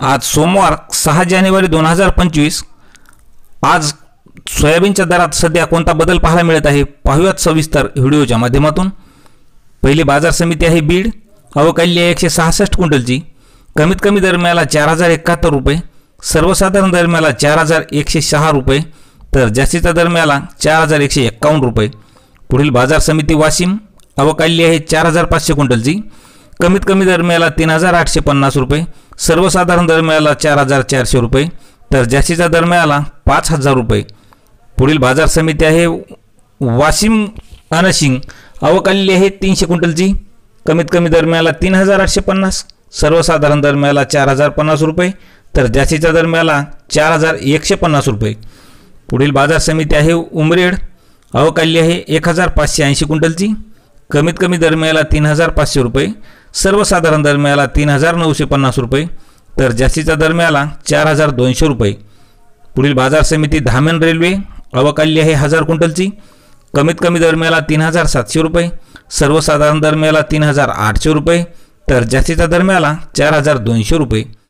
आज सोमवार 6 जानेवारी 2025। आज सोयाबीनच्या दरात सध्या कोणता बदल पाहायला मिळत आहे पाहूयात सविस्तर व्हिडिओच्या माध्यमातून। पहिली बाजार समिती आहे बीड। अवकाल्य 166 क्विंटलची। कमीत कमी दर मिळाला 4071 रुपये, सर्वसाधारण दर मिळाला 4106 रुपये, तर जास्तीचा दर मिळाला 4151 रुपये। पुढील बाजार समिती वाशिम। अवकाल्य आहे 4500 क्विंटलची। कमीत कमी दर मिळाला 3850 रुपये, सर्वसाधारण दर मिळाला 4400 रुपये, तर जास्तीचा दर मिळाला 5000 रुपये। पुढील बाजार समिती आहे वाशिम अनशिंग। अवकाल्य आहे 300 क्विंटलची। कमीत कमी दर मिळाला 3850, सर्वसाधारण दर मिळाला 4050 रुपये, तर जास्तीचा दर मिळाला 4150 रुपये। पुढील बाजार समिती आहे उमरेड। अवकाल्य आहे 1580 क्विंटलची। कमीत कमी दर मिळाला 3500 रुपये, सर्वसाधारण दर मिळाला 3950 रुपये, तर जास्तीचा दर मिळाला 4200 रुपये। पुढील बाजार समिती धामण रेल्वे। अवकाल्य आहे 1000 क्विंटलची। कमीत कमी दर मिळाला 3700 रुपये, सर्वसाधारण दर मिळाला 3800 रुपये, तर जास्तीचा दर मिळाला 4200 रुपये।